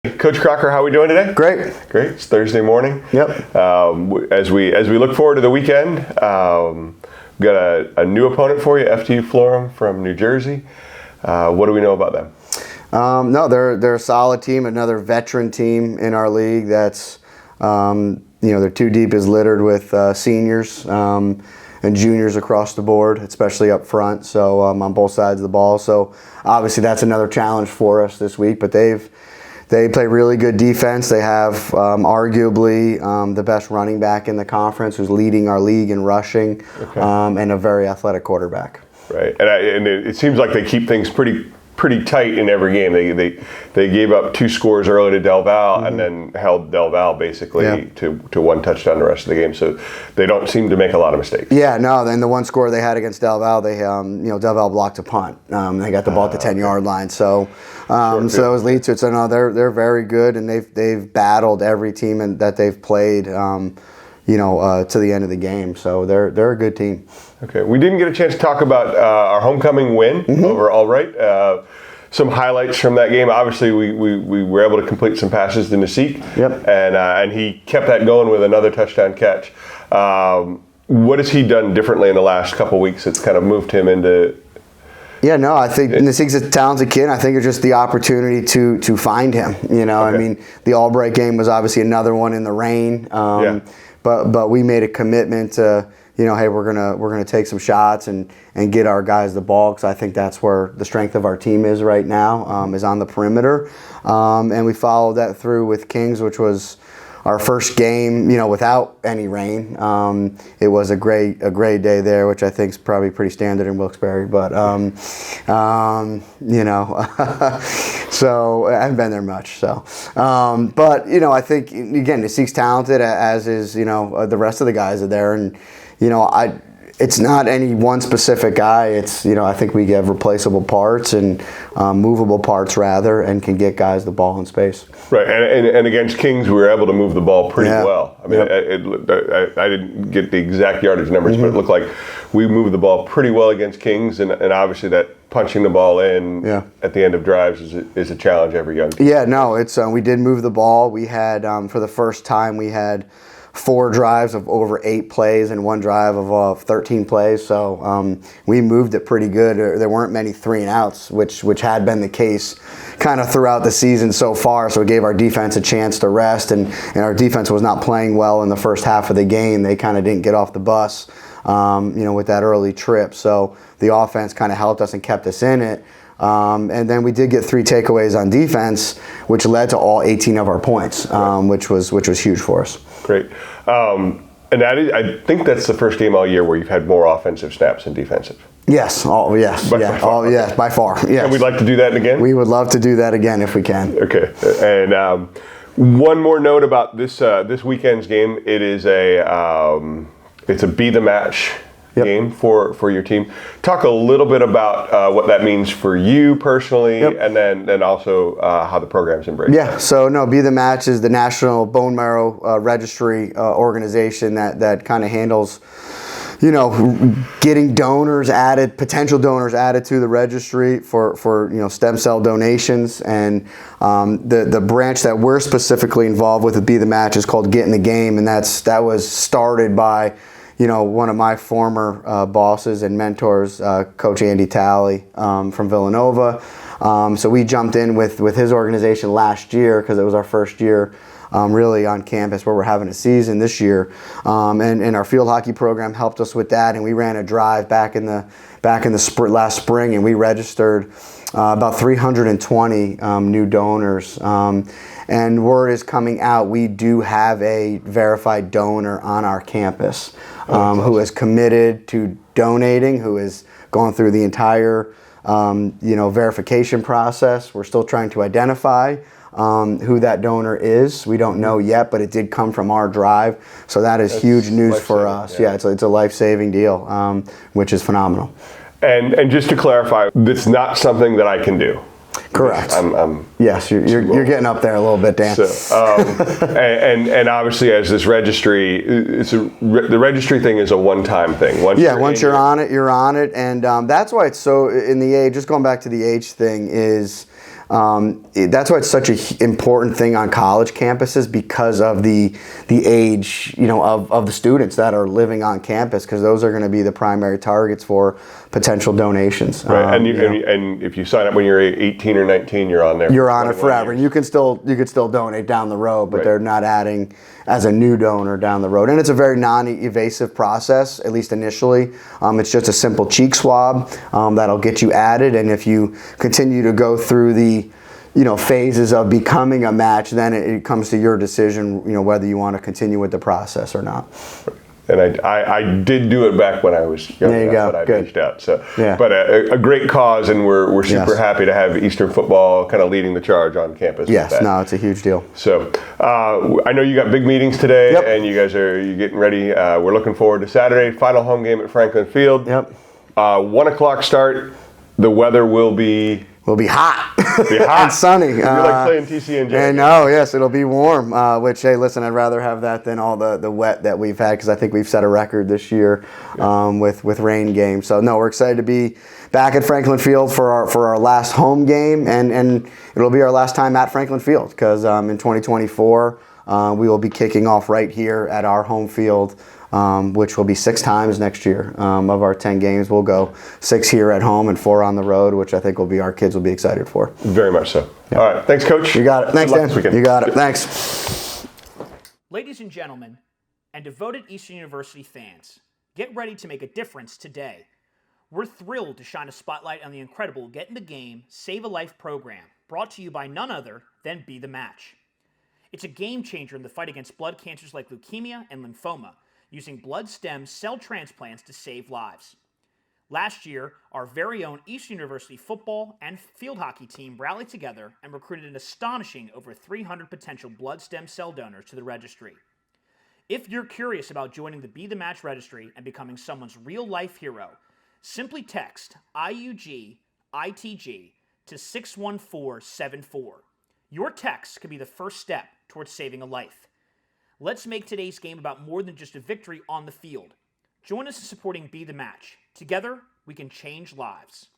Coach Crocker, how are we doing today? Great. Great. It's Thursday morning. Yep. As we look forward to the weekend, we've got a new opponent for you, FDU-Florham from New Jersey. What do we know about them? No, they're a solid team, another veteran team in our league. That's their two deep is littered with seniors and juniors across the board, especially up front. So on both sides of the ball. So obviously that's another challenge for us this week. But they play really good defense. They have arguably the best running back in the conference, who's leading our league in rushing, and a very athletic quarterback. Right, and it seems like they keep things pretty tight in every game. They gave up 2 scores early to Del Val, and then held Del Val basically to 1 touchdown the rest of the game. So they don't seem to make a lot of mistakes. Yeah, no. Then the 1 score they had against Del Val, they Del Val blocked a punt. They got the ball at the 10-yard line. So so that was lead to it. So no, they're very good, and they've battled every team that they've played. To the end of the game. So they're a good team. Okay, we didn't get a chance to talk about our homecoming win over All Right. Some highlights from that game. Obviously, we were able to complete some passes to Nasik, and he kept that going with another touchdown catch. What has he done differently in the last couple of weeks that's kind of moved him into? Yeah, no, I think Nasik's a talented kid. I think it's just the opportunity to find him. I mean, the Albright game was obviously another one in the rain. But we made a commitment to, hey, we're gonna take some shots and get our guys the ball, because I think that's where the strength of our team is right now, is on the perimeter. And we followed that through with Kings, which was our first game, without any rain. It was a great day there, which I think is probably pretty standard in Wilkes-Barre. But so I haven't been there much. So, but I think again, Nasik's talented, as is the rest of the guys are there, and it's not any one specific guy. It's I think we have replaceable parts and movable parts rather, and can get guys the ball in space. Right, and against Kings, we were able to move the ball pretty well. I mean, I didn't get the exact yardage numbers, but it looked like we moved the ball pretty well against Kings, and obviously that punching the ball in at the end of drives is a challenge every young team. Yeah, no, it's we did move the ball. We had for the first time we had 4 drives of over 8 plays and 1 drive of 13 plays. So we moved it pretty good. There weren't many 3 and outs, which had been the case kind of throughout the season so far. So it gave our defense a chance to rest, and our defense was not playing well in the first half of the game. They kind of didn't get off the bus, with that early trip. So the offense kind of helped us and kept us in it. And then we did get 3 takeaways on defense, which led to all 18 of our points, which was huge for us. Great. And I think that's the first game all year where you've had more offensive snaps than defensive. Yes. By far. Yes. And we'd like to do that again? We would love to do that again if we can. Okay. And one more note about this weekend's game. It is it's a be the match game for your team. Talk a little bit about what that means for you personally, and then also how the program's embraced. Yeah, so Be the Match is the National Bone Marrow Registry organization that kind of handles getting potential donors added to the registry for stem cell donations. And the branch that we're specifically involved with Be the Match is called Get in the Game, and that was started by one of my former bosses and mentors, Coach Andy Talley from Villanova. So we jumped in with his organization last year because it was our first year really on campus where we're having a season this year. And our field hockey program helped us with that, and we ran a drive back in the last spring, and we registered about 320 new donors. And word is coming out, we do have a verified donor on our campus who is committed to donating, who is going through the entire verification process. We're still trying to identify who that donor is. We don't know yet, but it did come from our drive. So that's huge news for us. Yeah, it's a life-saving deal, which is phenomenal. And just to clarify, it's not something that I can do. Correct. Yes, you're getting up there a little bit, Dan. So, and obviously, as this registry, the registry thing is a one-time thing. Once you're on it, you're on it, and that's why it's so in the age. Just going back to the age thing is. That's why it's such an important thing on college campuses, because of the age, of the students that are living on campus, because those are going to be the primary targets for potential donations. Right, and if you sign up when you're 18 or 19, you're on there. You're on it forever. You could still donate down the road, but they're not adding as a new donor down the road. And it's a very non-evasive process, at least initially. It's just a simple cheek swab that'll get you added, and if you continue to go through the phases of becoming a match, then it comes to your decision, whether you want to continue with the process or not. And I did do it back when I was young. There you go. But I Good. reached out. So, yeah. But a great cause, and we're super happy to have Eastern football kind of leading the charge on campus. Yes, with that. no, it's a huge deal. So I know you got big meetings today, and you guys are getting ready. We're looking forward to Saturday, final home game at Franklin Field. 1 o'clock start. The weather will be hot. Be hot. And sunny. You're like playing TCNJ. I know, yes, it'll be warm. Which, hey, listen, I'd rather have that than all the wet that we've had, because I think we've set a record this year with rain games. So, no, we're excited to be back at Franklin Field for our last home game, and it'll be our last time at Franklin Field, because in 2024 we will be kicking off right here at our home field. Which will be 6 times next year. Of our 10 games, we'll go 6 here at home and 4 on the road, which I think our kids will be excited for. Very much so. All right, thanks, Coach. You got it. Thanks, Dan. You got it. Thanks. Ladies and gentlemen, and devoted Eastern University fans, get ready to make a difference today. We're thrilled to shine a spotlight on the incredible Get in the Game, Save a Life program, brought to you by none other than Be the Match. It's a game changer in the fight against blood cancers like leukemia and lymphoma, using blood stem cell transplants to save lives. Last year, our very own Eastern University football and field hockey team rallied together and recruited an astonishing over 300 potential blood stem cell donors to the registry. If you're curious about joining the Be the Match registry and becoming someone's real-life hero, simply text IUG-ITG to 61474. Your text could be the first step towards saving a life. Let's make today's game about more than just a victory on the field. Join us in supporting Be the Match. Together, we can change lives.